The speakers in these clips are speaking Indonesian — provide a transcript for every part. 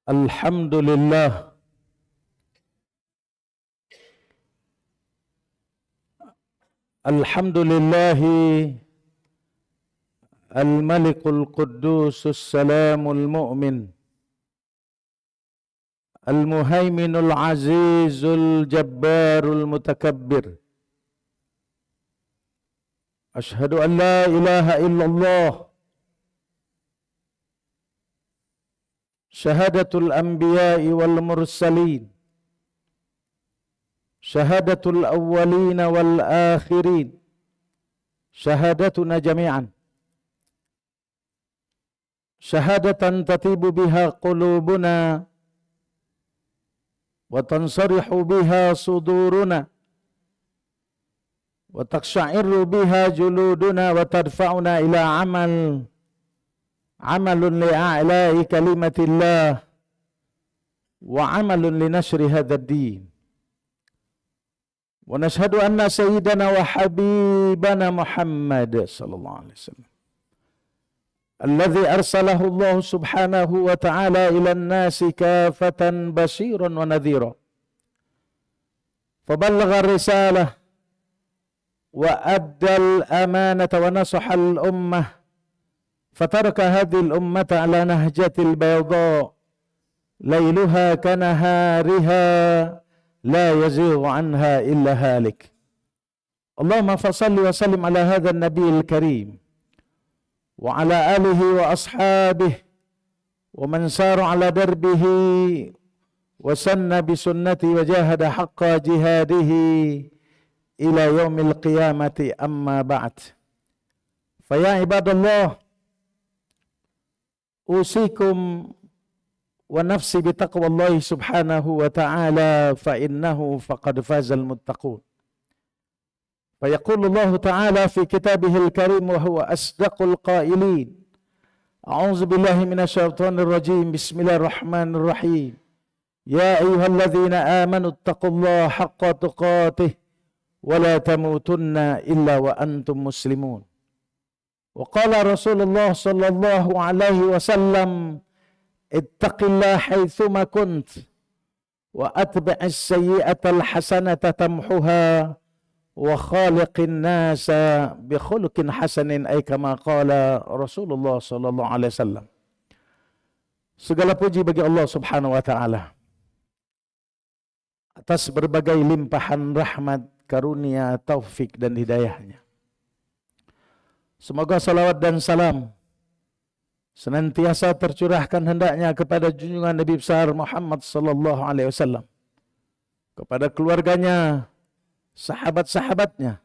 Alhamdulillah, Alhamdulillahi Al-Malikul Quddusus Salamul Mu'min Al-Muhaiminul Azizul Jabbarul Mutakabbir. Ashhadu an la ilaha illallah Syahadatul Anbiya'i wal Mursalin, Syahadatul Awwalina wal Akhirin, Syahadatuna jami'an, Syahadatan tatibu biha qulubuna wa tansarihu biha suduruna wa taqsha'irru biha juluduna wa tadfa'una ila amalun li'a'la'i kalimatillah wa amalun linashri hadha ad-din. Wa nashhadu anna sayyidana wa habibana Muhammad sallallahu alaihi wasallam alladhi arsalahu Allah subhanahu wa ta'ala ila an-nasi kafatan bashiran wa nadhira faballagha ar-risalah wa adda al-amanata wa nasaha al-ummah fataraka hadhihi al-ummata ala nahjatil bayda layluha kanahariha la yazighu anha illa halik. Allahumma fasalli wa sallim ala hadha an-nabiyil karim wa ala alihi wa ashabihi wa man sara ala darbihi wa sanna bi sunnati wa jahada haqqa jihadihi ila yaumil qiyamati, amma ba'd. Fa ya ibadallah, usikum wa nafsi bi taqwallahi subhanahu wa ta'ala fa innahu faqad fazal muttaqun. فيقول الله تعالى في كتابه الكريم وهو أصدق القائلين: أعوذ بالله من الشيطان الرجيم بسم الله الرحمن الرحيم يا أيها الذين آمنوا اتقوا الله حق تقاته ولا تموتن إلا وأنتم مسلمون. وقال رسول الله صلى الله عليه وسلم: اتق الله حيثما كنت وأتبع السيئة الحسنة تمحها wa khaliqin nasa bi khuluqin hasanin, ay kama qala Rasulullah sallallahu alaihi wasallam. Segala puji bagi Allah Subhanahu wa taala atas berbagai limpahan rahmat, karunia, taufik dan hidayahnya. Semoga salawat dan salam senantiasa tercurahkan hendaknya kepada junjungan Nabi besar Muhammad sallallahu alaihi wasallam, kepada keluarganya, sahabat-sahabatnya,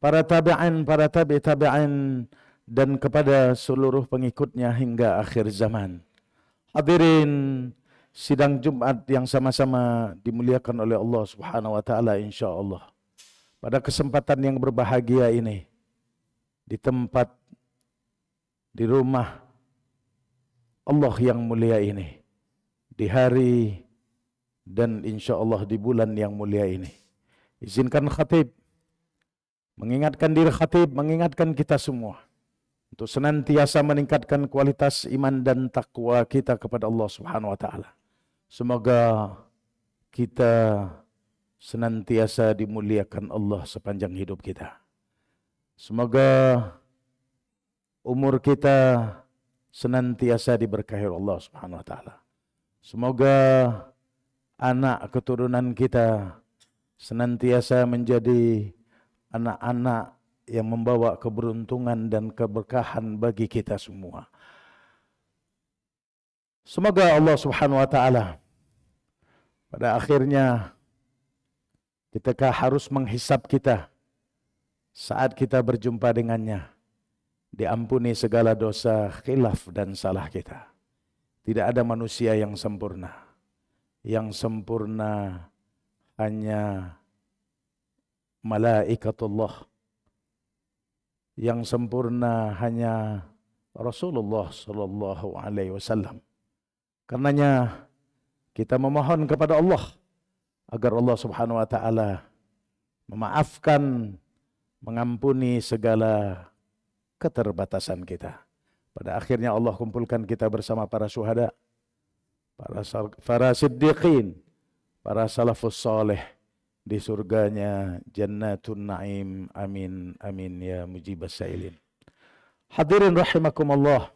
para tabi'in, para tabi'in, dan kepada seluruh pengikutnya hingga akhir zaman. Hadirin sidang Jumat yang sama-sama dimuliakan oleh Allah Subhanahu wa taala, insyaallah. Pada kesempatan yang berbahagia ini, di tempat, di rumah Allah yang mulia ini, di hari dan insyaallah di bulan yang mulia ini, izinkan khatib mengingatkan diri khatib, mengingatkan kita semua untuk senantiasa meningkatkan kualitas iman dan takwa kita kepada Allah Subhanahu wa taala. Semoga kita senantiasa dimuliakan Allah sepanjang hidup kita. Semoga umur kita senantiasa diberkahi Allah Subhanahu wa taala. Semoga anak keturunan kita senantiasa menjadi anak-anak yang membawa keberuntungan dan keberkahan bagi kita semua. Semoga Allah Subhanahu wa taala pada akhirnya ketika harus menghisap kita saat kita berjumpa dengannya, diampuni segala dosa, khilaf dan salah kita. Tidak ada manusia yang sempurna. Yang sempurna hanya malaikatullah. Yang sempurna hanya Rasulullah sallallahu alaihi wasallam. Karenanya kita memohon kepada Allah agar Allah Subhanahu wa taala memaafkan, mengampuni segala keterbatasan kita. Pada akhirnya Allah kumpulkan kita bersama para syuhada, para siddiqin, para salafus saleh di surganya Jannatun Naim. Amin amin ya mujibas sailin. Hadirin rahimakumullah.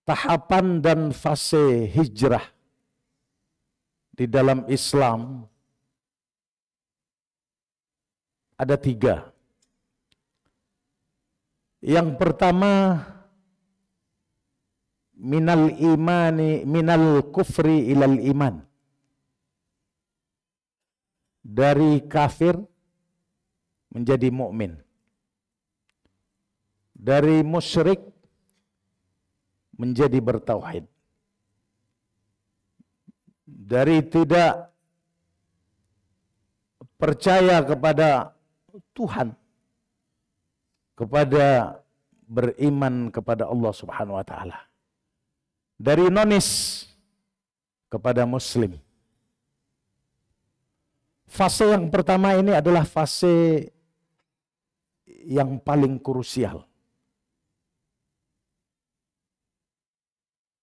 Tahapan dan fase hijrah di dalam Islam ada 3. Yang pertama, minal kufri ilal iman. Dari kafir menjadi mukmin. Dari musyrik menjadi bertauhid. Dari tidak percaya kepada Tuhan, kepada beriman kepada Allah Subhanahu wa taala. Dari nonis kepada muslim. Fase yang pertama ini adalah fase yang paling krusial.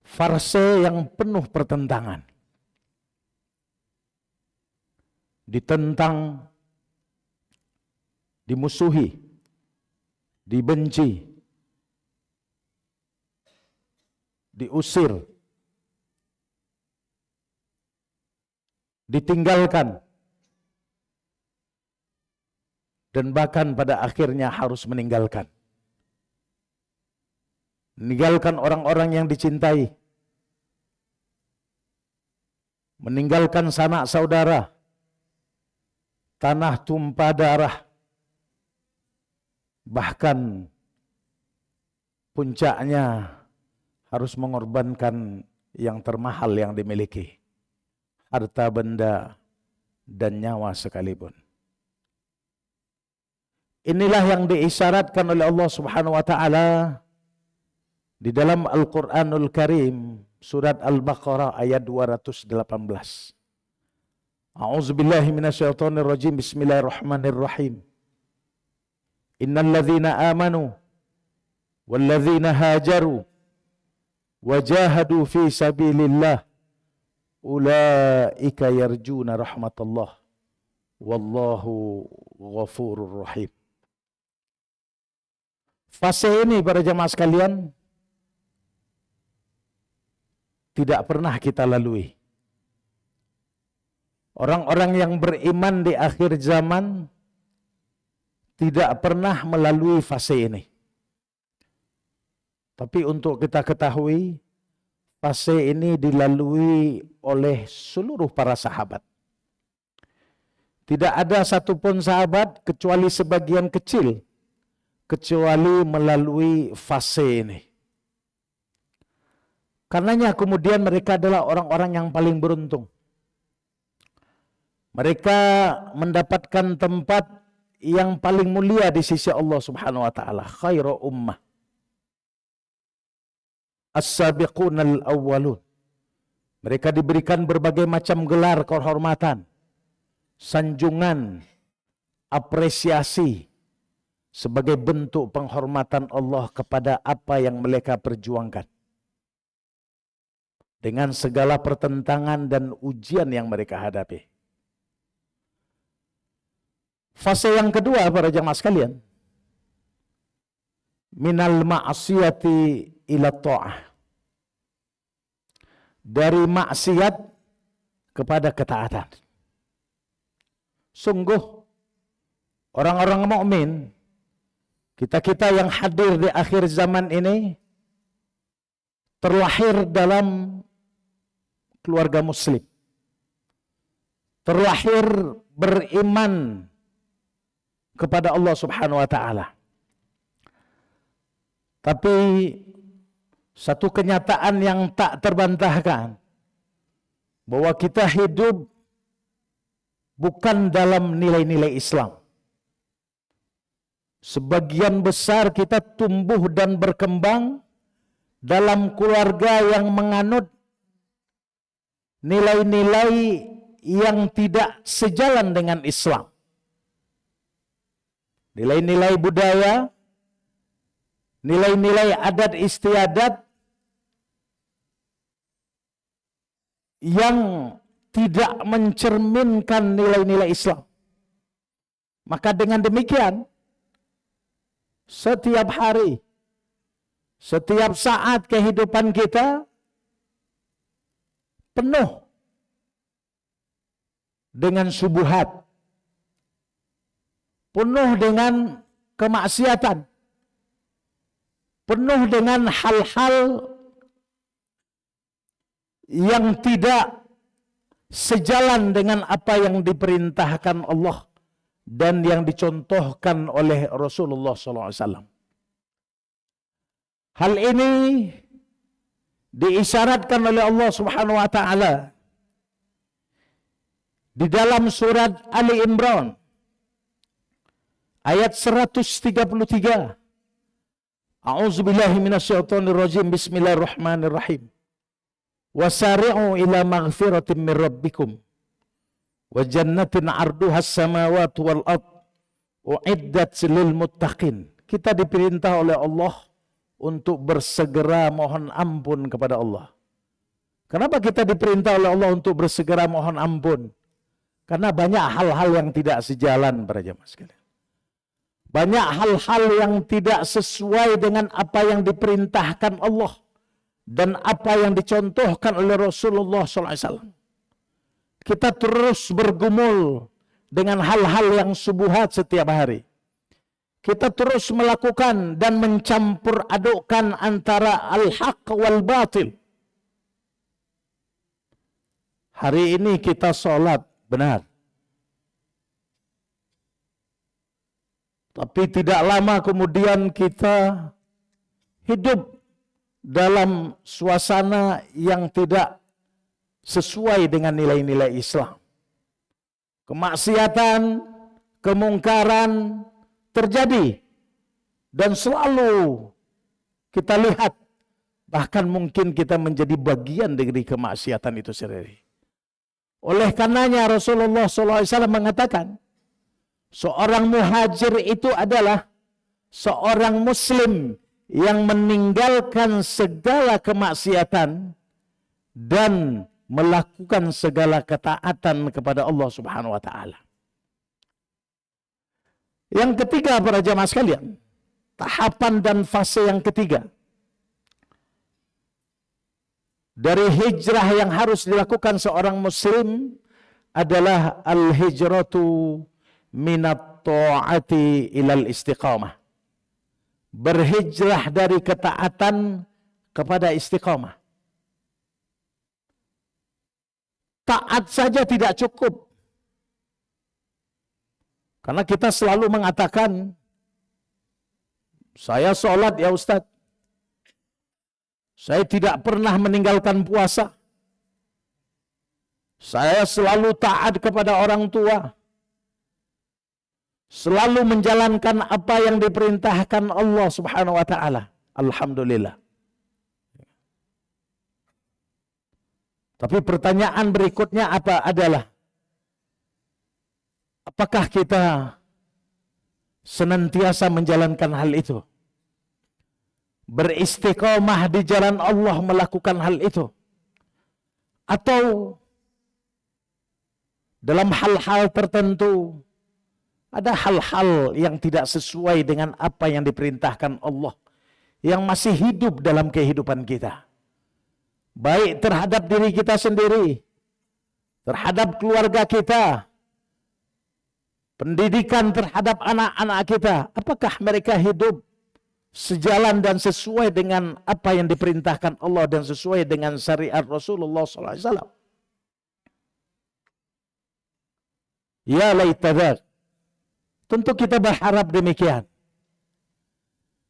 Fase yang penuh pertentangan. Ditentang, dimusuhi, dibenci, diusir, ditinggalkan, dan bahkan pada akhirnya harus meninggalkan. Meninggalkan orang-orang yang dicintai, meninggalkan sanak saudara, tanah tumpah darah, bahkan puncaknya harus mengorbankan yang termahal yang dimiliki, harta benda dan nyawa sekalipun. Inilah yang diisyaratkan oleh Allah Subhanahu wa taala di dalam Al-Qur'anul Karim, surat Al-Baqarah ayat 218. A'udzubillahi minasyaitonir rajim. Bismillahirrahmanirrahim. Innal ladzina amanu wal ladzina hajaru wajahadu fi sabilillah ulaika yarjuna rahmatullah wallahu ghafurur rahim. Fase ini para jemaah sekalian tidak pernah kita lalui. Orang-orang yang beriman di akhir zaman tidak pernah melalui fase ini. Tapi untuk kita ketahui, fase ini dilalui oleh seluruh para sahabat. Tidak ada satupun sahabat kecuali sebagian kecil, kecuali melalui fase ini. Karenanya kemudian mereka adalah orang-orang yang paling beruntung. Mereka mendapatkan tempat yang paling mulia di sisi Allah Subhanahu wa taala, khairu ummah. As-sabiqunal awwalun. Mereka diberikan berbagai macam gelar kehormatan, sanjungan, apresiasi sebagai bentuk penghormatan Allah kepada apa yang mereka perjuangkan. Dengan segala pertentangan dan ujian yang mereka hadapi. Fase yang kedua para jamaah sekalian, minal ma'asiyati ila ta'ah. Dari maksiat kepada ketaatan. Sungguh orang-orang mukmin, kita-kita yang hadir di akhir zaman ini terlahir dalam keluarga muslim. Terlahir beriman kepada Allah Subhanahu wa taala. Tapi satu kenyataan yang tak terbantahkan, bahwa kita hidup bukan dalam nilai-nilai Islam. Sebagian besar kita tumbuh dan berkembang dalam keluarga yang menganut nilai-nilai yang tidak sejalan dengan Islam. Nilai-nilai budaya, nilai-nilai adat istiadat yang tidak mencerminkan nilai-nilai Islam. Maka dengan demikian, setiap hari, setiap saat kehidupan kita penuh dengan syubhat, penuh dengan kemaksiatan, penuh dengan hal-hal yang tidak sejalan dengan apa yang diperintahkan Allah dan yang dicontohkan oleh Rasulullah SAW. Hal ini diisyaratkan oleh Allah Subhanahu wa taala di dalam surat Ali Imran ayat 133. A'udzubillahi minasyaitonirrajim. Bismillahirrahmanirrahim. Wasari'u ila maghfiratin min rabbikum wa jannatin 'arduhas samawati wal ard uiddat lil muttaqin. Kita diperintah oleh Allah untuk bersegera mohon ampun kepada Allah. Kenapa kita diperintah oleh Allah untuk bersegera mohon ampun? Karena banyak hal-hal yang tidak sejalan para jemaah sekalian. Banyak hal-hal yang tidak sesuai dengan apa yang diperintahkan Allah dan apa yang dicontohkan oleh Rasulullah SAW. Kita terus bergumul dengan hal-hal yang syubhat setiap hari. Kita terus melakukan dan mencampur adukkan antara al-haq wal batil. Hari ini kita sholat benar. Tapi tidak lama kemudian kita hidup dalam suasana yang tidak sesuai dengan nilai-nilai Islam. Kemaksiatan, kemungkaran terjadi dan selalu kita lihat, bahkan mungkin kita menjadi bagian dari kemaksiatan itu sendiri. Oleh karenanya Rasulullah SAW mengatakan, seorang muhajir itu adalah seorang muslim yang meninggalkan segala kemaksiatan dan melakukan segala ketaatan kepada Allah Subhanahu wa taala. Yang ketiga para jamaah sekalian, tahapan dan fase yang ketiga dari hijrah yang harus dilakukan seorang muslim adalah al-hijratu minat ta'ati ilal istiqamah. Berhijrah dari ketaatan kepada istiqamah. Taat saja tidak cukup. Karena kita selalu mengatakan, saya sholat ya Ustaz. Saya tidak pernah meninggalkan puasa. Saya selalu taat kepada orang tua. Selalu menjalankan apa yang diperintahkan Allah Subhanahu wa taala. Alhamdulillah. Tapi pertanyaan berikutnya adalah apakah kita senantiasa menjalankan hal itu? Beristiqomah di jalan Allah melakukan hal itu? Atau dalam hal-hal tertentu ada hal-hal yang tidak sesuai dengan apa yang diperintahkan Allah yang masih hidup dalam kehidupan kita? Baik terhadap diri kita sendiri, terhadap keluarga kita, pendidikan terhadap anak-anak kita. Apakah mereka hidup sejalan dan sesuai dengan apa yang diperintahkan Allah dan sesuai dengan syariat Rasulullah SAW? Ya laitadar. Tentu kita berharap demikian.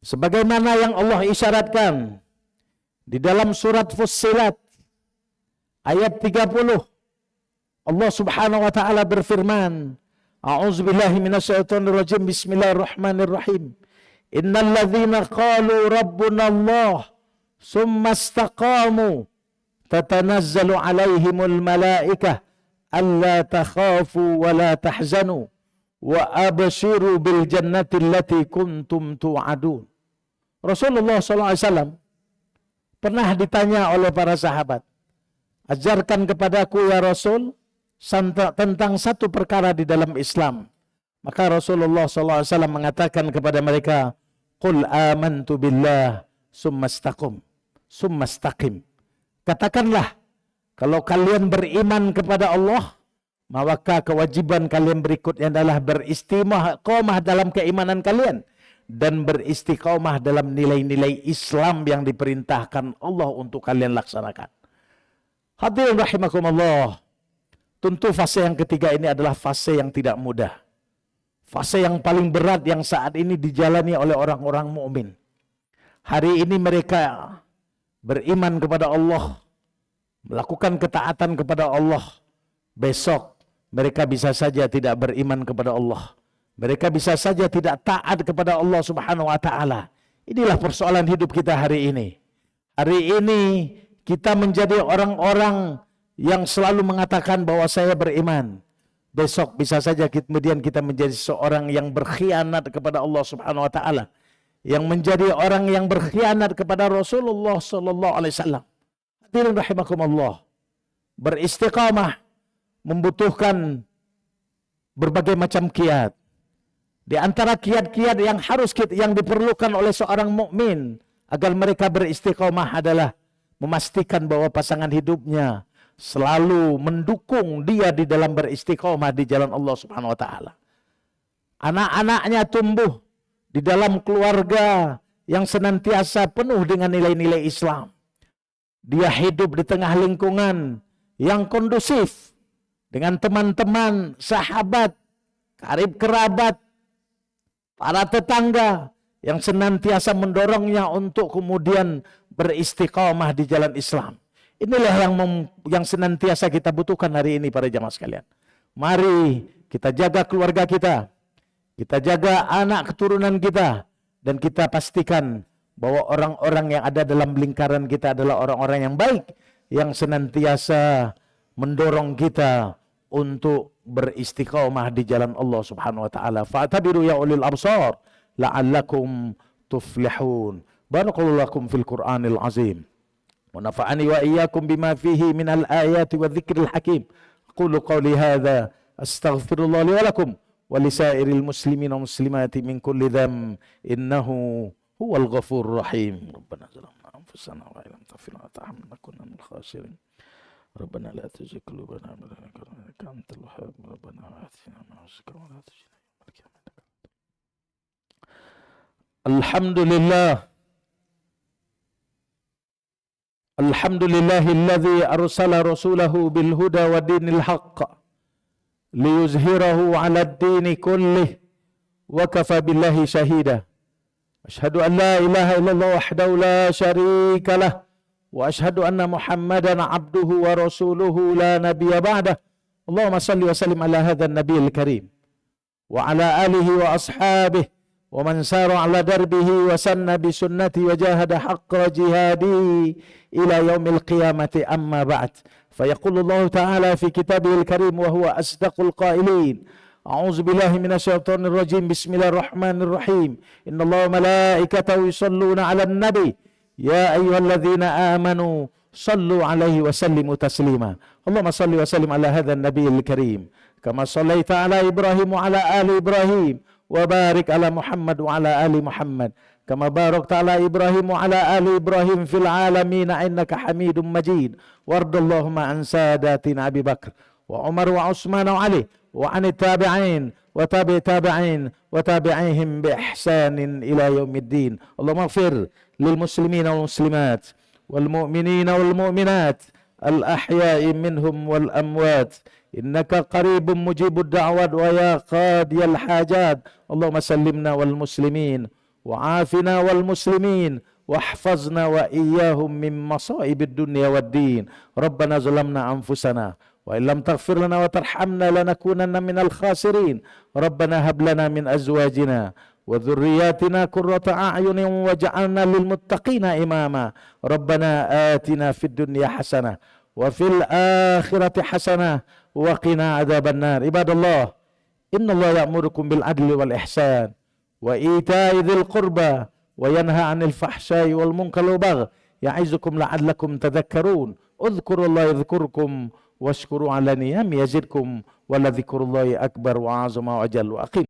Sebagaimana yang Allah isyaratkan di dalam surat Fussilat ayat 30. Allah Subhanahu wa taala berfirman, A'udzubillahi minasyaitonirrajim. Bismillahirrahmanirrahim. Innal ladzina qalu rabbuna Allah summa istaqamu tatanazzalu alaihimul malaikah alla takhafu wa la tahzanu wa abshiru bil jannati allati kuntum tu'adun. Rasulullah SAW pernah ditanya oleh para sahabat, ajarkan kepadaku ya Rasul tentang satu perkara di dalam Islam. Maka Rasulullah SAW mengatakan kepada mereka, Qul amantu billah summa istaqim. Katakanlah, kalau kalian beriman kepada Allah, maka kewajiban kalian berikutnya adalah beristiqomah dalam keimanan kalian dan beristiqomah dalam nilai-nilai Islam yang diperintahkan Allah untuk kalian laksanakan. Hadirin rahimakumullah, tentu fase yang ketiga ini adalah fase yang tidak mudah. Fase yang paling berat yang saat ini dijalani oleh orang-orang mukmin. Hari ini mereka beriman kepada Allah, melakukan ketaatan kepada Allah. Besok mereka bisa saja tidak beriman kepada Allah. Mereka bisa saja tidak taat kepada Allah Subhanahu wa taala. Inilah persoalan hidup kita hari ini. Hari ini kita menjadi orang-orang yang selalu mengatakan bahwa saya beriman. Besok bisa saja kemudian kita menjadi seorang yang berkhianat kepada Allah Subhanahu wa taala, yang menjadi orang yang berkhianat kepada Rasulullah sallallahu alaihi wasallam. Hadirin rahimakumullah, beristiqamah membutuhkan berbagai macam kiat. Di antara kiat-kiat yang diperlukan oleh seorang mukmin agar mereka beristiqamah adalah memastikan bahwa pasangan hidupnya selalu mendukung dia di dalam beristiqomah di jalan Allah Subhanahu wa taala. Anak-anaknya tumbuh di dalam keluarga yang senantiasa penuh dengan nilai-nilai Islam. Dia hidup di tengah lingkungan yang kondusif dengan teman-teman, sahabat, karib kerabat, para tetangga yang senantiasa mendorongnya untuk kemudian beristiqomah di jalan Islam. Inilah yang senantiasa kita butuhkan hari ini para jamaah sekalian. Mari kita jaga keluarga kita jaga anak keturunan kita, dan kita pastikan bahwa orang-orang yang ada dalam lingkaran kita adalah orang-orang yang baik, yang senantiasa mendorong kita untuk beristiqomah di jalan Allah Subhanahu wa taala. Fa'tabiru ya ulil absar la'allakum tuflihun. Barakallahu lakum fil Qur'anil azim. ونفعني وإياكم بما فيه من الآيات والذكر الحكيم. أقول قولي هذا أستغفر الله لي ولكم ولسائر المسلمين والمسلمات من كل ذنب إنه هو الغفور الرحيم. ربنا ظلمنا أنفسنا وإن لم تغفر لنا وترحمنا لنكونن من الخاسرين. ربنا لا تزغ قلوبنا بعد إذ هديتنا إنك أنت الوهاب. ربنا آتنا ما وعدتنا ولا تخزنا يوم القيامة. الحمد لله الحمد لله الذي أرسل رسوله بالهدى ودين الحق ليظهره على الدين كله وكفى بالله شهيدا. أشهد أن لا إله إلا الله وحده لا شريك له وأشهد أن محمدا عبده ورسوله لا نبي بعده. اللهم صل وسلم على هذا النبي الكريم وعلى آله وأصحابه ومن سار على دربه وسن بسنته وجاهد حق جهاده إلى يوم القيامة. أما بعد، فيقول الله تعالى في كتابه الكريم وهو أصدق القائلين: أعوذ بالله من الشيطان الرجيم، بسم الله الرحمن الرحيم، إن الله وملائكته يصلون على النبي يا أيها الذين آمنوا صلوا عليه وسلموا تسليما. اللهم صل وسلم على هذا النبي الكريم كما صليت على إبراهيم وعلى آل إبراهيم وبارك على محمد وعلى آل محمد كما باركت على إبراهيم وعلى آل إبراهيم في العالمين إنك حميد مجيد. وارض اللهم عن ساداتنا أبي بكر وعمر وعثمان وعلي وعن التابعين وتابع تابعين وتابعيهم بإحسان إلى يوم الدين. اللهم اغفر للمسلمين والمسلمات والمؤمنين والمؤمنات الأحياء منهم والأموات إنك قريب مجيب الدعوات ويا قاضي الحاجات. اللهم سلمنا والمسلمين وعافنا والمسلمين واحفظنا وإياهم من مصائب الدنيا والدين. ربنا ظلمنا أنفسنا وإن لم تغفر لنا وترحمنا لنكونن من الخاسرين. ربنا هب لنا من أزواجنا وذرياتنا قرة أعين واجعلنا للمتقين إماما. ربنا آتنا في الدنيا حسنة وفي الآخرة حسنة وقنا عذاب النار. عباد الله، إن الله يأمركم بالعدل والإحسان وإيتاء ذي القربى وينهى عن الفحشاء والمنكر والبغي يعظكم لعلكم تذكرون. Udhkurullaha yadhkurkum washkuru ala niyami yazidkum wa la dzikrullahi akbar wa azama wa ajal wa aqim.